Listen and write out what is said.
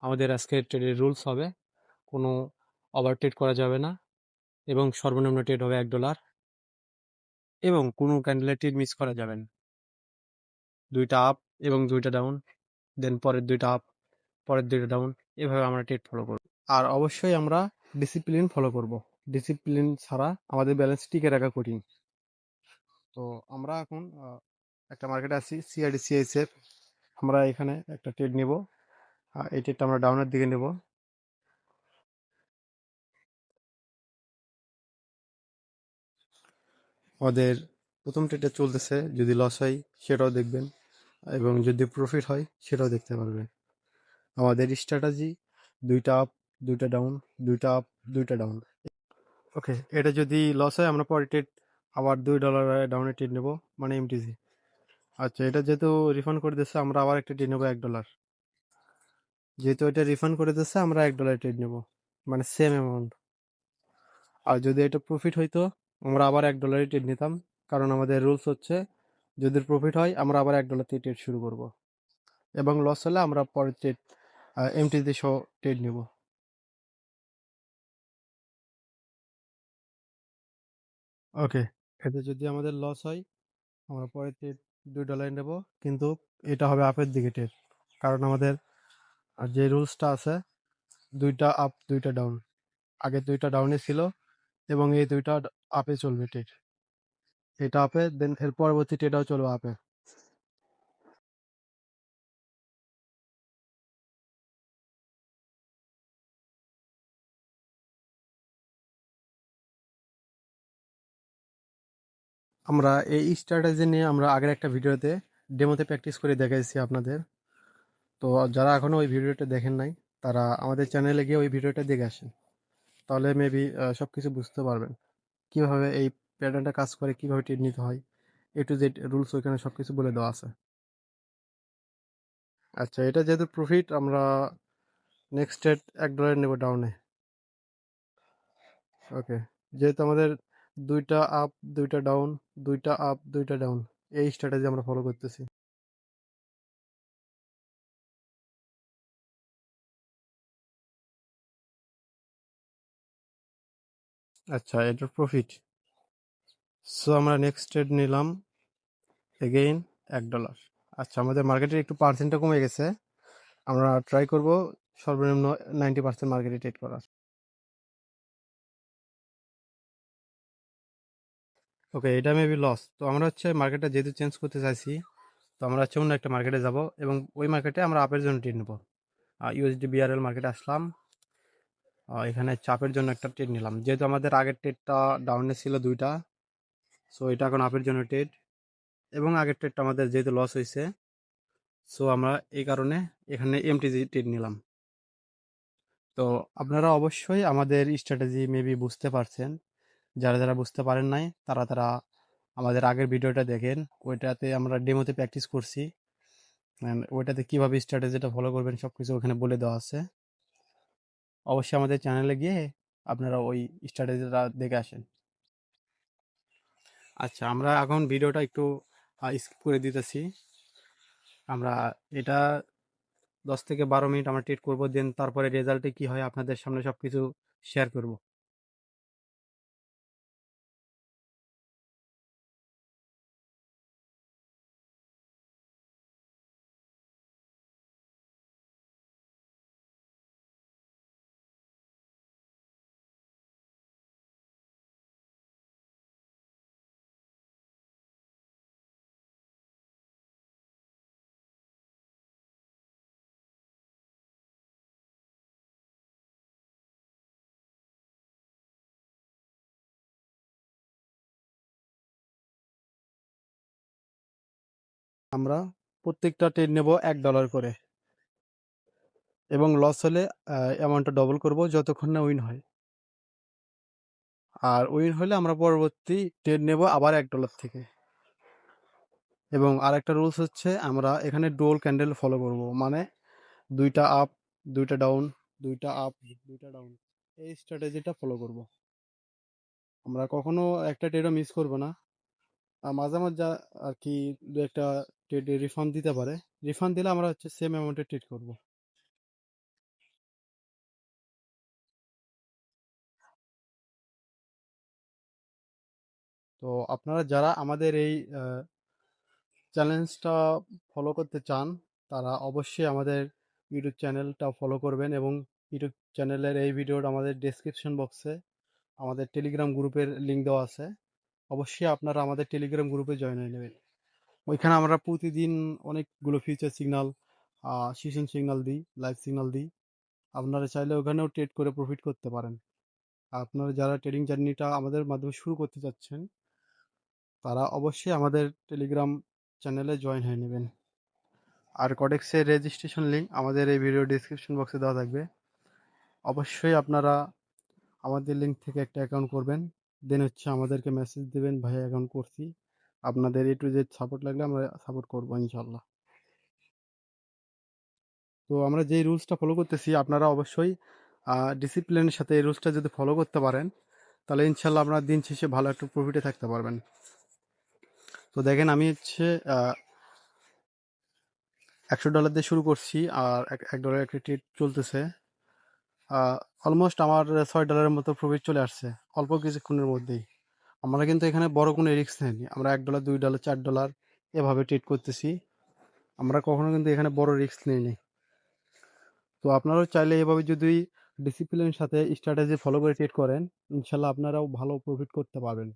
আমাদের আজকে ট্রেডের রুলস হবে কোনো ওভার ট্রেড করা যাবে না এবং সর্বনিম্ন ট্রেড হবে $1 এবং কোনো ক্যান্ডেলের ট্রেড মিস করা যাবে না। 2টা আপ এবং 2টা ডাউন, দেন পরের 2টা আপ, পরের 2টা ডাউন, এভাবে আমরা ট্রেড ফলো করব। আর অবশ্যই আমরা ডিসিপ্লিন ফলো করব। ডিসিপ্লিন ছাড়া আমাদের ব্যালেন্স টিকে রাখা কঠিন। তো আমরা এখন একটা মার্কেটে আছি সিআরডি সিআইএসএফ। আমরা এখানে একটা ট্রেড নেব। এই ট্রেডটা আমরা ডাউনের দিকে নেব। আমাদের প্রথম ট্রেডটা চলতেছে, যদি লস হয় সেটাও দেখবেন এবং যদি প্রফিট হয় সেটাও দেখতে পারবেন। আমাদের স্ট্র্যাটেজি 2টা আপ, 2টা ডাউন, 2টা আপ, 2টা ডাউন। ওকে, এটা যদি লস হয় আমরা পরে ট্রেড আবার $2 ডাউনে ট্রেড নেব, মানে এমটিসি। আচ্ছা, এটা যেহেতু রিফান্ড করে দিচ্ছে আমরা আবার একটা ট্রেড নেবো $1। যেহেতু এটা রিফান্ড করে দিচ্ছে আমরা $1 ট্রেড নেব, মানে সেম অ্যামাউন্ট। আর যদি এটা প্রফিট হইতো আমরা আবার $1 ট্রেড নিতাম, কারণ আমাদের রুলস হচ্ছে যদি প্রফিট হয় আমরা আবার $1 দিয়ে ট্রেড শুরু করব এবং লস হলে আমরা পরের ট্রেড এমটিসি সহ ট্রেড নেব। ওকে, এতে যদি আমাদের লস হয় আমরা পরে ট্রেড $2 নেব, কিন্তু এটা হবে আপের দিকে ট্রেড, কারণ আমাদের যে রুলসটা আছে 2টা আপ 2টা ডাউন, আগে 2টা ডাউনে ছিল এবং এই 2টা আপে চলবে ট্রেড। এটা আপে, দেন এর পরবর্তী ট্রেডটাও চলবে আপে। আমরা এই স্ট্র্যাটেজি নিয়ে আমরা আগের একটা ভিডিওতে ডেমোতে প্র্যাকটিস করে দেখাইছি আপনাদের। তো যারা এখনো ওই ভিডিওটা দেখেন নাই তারা আমাদের চ্যানেলে গিয়ে ওই ভিডিওটা দেখে আসেন, তাহলে মেবি সবকিছু বুঝতে পারবেন কিভাবে এই প্যাটার্নটা কাজ করে, কিভাবে ট্রেড নিতে হয়। A to Z রুলস ওইখানে সবকিছু বলে দেওয়া আছে। আচ্ছা, এটা যেহেতু প্রফিট আমরা নেক্সট ট্রেড $1 নেব ডাউনে। ওকে, যেহেতু আমাদের 2টা আপ 2টা ডাউন, 2টা আপ 2টা ডাউন, এই স্ট্র্যাটেজি আমরা ফলো করতেছি। আচ্ছা, এটা প্রফিট। সো আমরা নেক্সট ট্রেড নিলাম এগেইন $1। আচ্ছা, আমাদের মার্কেটের একটু পার্সেন্টটা কমে গেছে, আমরা ট্রাই করব সর্বনিম্ন 90% মার্কেটে ট্রেড করার। ওকে, এটা মেবি লস। তো আমরা হচ্ছে মার্কেটটা যেহেতু চেঞ্জ করতে চাইছি, তো আমরা হচ্ছে অন্য একটা মার্কেটে যাব এবং ওই মার্কেটে আমরা আপের জন্য ট্রেড নেব। ইউএসডি বিআরএল মার্কেটে আসলাম, এখানে চাপের জন্য একটা ট্রেড নিলাম। যেহেতু আমাদের আগের ট্রেডটা ডাউনে ছিল 2টা, সো এটা এখন আপের জন্য ট্রেড এবং আগের ট্রেডটা আমাদের যেহেতু লস হয়েছে, সো আমরা এই কারণে এখানে এমটিজি ট্রেড নিলাম। তো আপনারা অবশ্যই আমাদের স্ট্র্যাটেজি মেবি বুঝতে পারছেন। যারা যারা বুঝতে পারেন নাই তারা তারা আমাদের আগের ভিডিওটা দেখেন, ওইটাতে আমরা ডেমোতে প্র্যাকটিস করছি। ওইটাতে কিভাবে স্ট্র্যাটেজিটা ফলো করবেন সব কিছু ওখানে বলে দেওয়া আছে। অবশ্যই আমাদের চ্যানেলে গিয়ে আপনারা ওই স্ট্র্যাটেজিটা দেখে আসেন। আচ্ছা, আমরা এখন ভিডিওটা একটু স্কিপ করে দিতেছি। আমরা এটা 10 থেকে 12 মিনিট আমরা ট্রিট করবো, দেন তারপরে রেজাল্টে কি হয় আপনাদের সামনে সব কিছু শেয়ার করব। আমরা প্রত্যেকটা ট্রেড নেব $1 করে এবং লস হলে অ্যামাউন্টটা ডবল করব যতক্ষণ না উইন হয়। আর উইন হলে আমরা পরবর্তী ট্রেড নেব আবার $1 থেকে। এবং আরেকটা রুলস হচ্ছে আমরা এখানে ডুয়াল ক্যান্ডেল ফলো করব, মানে 2টা আপ 2টা ডাউন, 2টা আপ 2টা ডাউন, এই স্ট্র্যাটেজিটা ফলো করব। আমরা কখনো একটা ট্রেডও মিস করব না। মাঝে মাঝে আর কি দু একটা ট্রেড রিফান্ড দিতে পারে, রিফান্ড দিলে আমরা হচ্ছে সেম অ্যামাউন্টে ট্রেড করব। তো আপনারা যারা আমাদের এই চ্যালেঞ্জটা ফলো করতে চান, তারা অবশ্যই আমাদের ইউটিউব চ্যানেলটা ফলো করবেন এবং ইউটিউব চ্যানেলের এই ভিডিওর আমাদের ডেসক্রিপশন বক্সে আমাদের টেলিগ্রাম গ্রুপের লিঙ্ক দেওয়া আছে। অবশ্যই আপনারা আমাদের টেলিগ্রাম গ্রুপে জয়েন হয়ে নেবেন। ওইখানে আমরা প্রতিদিন অনেকগুলো ফিউচার সিগন্যাল, সিজন সিগন্যাল দিই, লাইভ সিগন্যাল দিই। আপনারা চাইলে ওখানেও ট্রেড করে প্রফিট করতে পারেন। আপনারা যারা ট্রেডিং জার্নিটা আমাদের মাধ্যমে শুরু করতে চাচ্ছেন, তারা অবশ্যই আমাদের টেলিগ্রাম চ্যানেলে জয়েন হয়ে নেবেন। আর কডেক্সের রেজিস্ট্রেশন লিঙ্ক আমাদের এই ভিডিও ডিসক্রিপশন বক্সে দেওয়া থাকবে। অবশ্যই আপনারা আমাদের লিঙ্ক থেকে একটা অ্যাকাউন্ট করবেন, দেন হচ্ছে আমাদেরকে মেসেজ দেবেন, ভাই অ্যাকাউন্ট করছি। আপনাদের A to Z সাপোর্ট লাগলে আমরা সাপোর্ট করবো ইনশাল্লাহ। তো আমরা যেই রুলসটা ফলো করতেছি, আপনারা অবশ্যই ডিসিপ্লিনের সাথে এই রুলসটা যদি ফলো করতে পারেন, তাহলে ইনশাল্লাহ আপনারা দিন শেষে ভালো একটা প্রফিটে থাকতে পারবেন। তো দেখেন, আমি হচ্ছে $100 দিয়ে শুরু করছি, আর $1 একটা ট্রেড চলতেছে। অলমোস্ট আমার $6 মতো প্রফিট চলে আসছে অল্প কিছুক্ষণের মধ্যেই। আমরা কিন্তু এখানে বড় কোনো রিস্ক নেইনি, আমরা $1, $2, $4 এভাবে ট্রেড করতেছি। আমরা কখনো কিন্তু এখানে বড় রিস্ক নেইনি। তো আপনারাও চাইলে এভাবে যদি ডিসিপ্লিনের সাথে স্ট্র্যাটেজি ফলো করে ট্রেড করেন, ইনশাল্লাহ আপনারাও ভালো প্রফিট করতে পারবেন।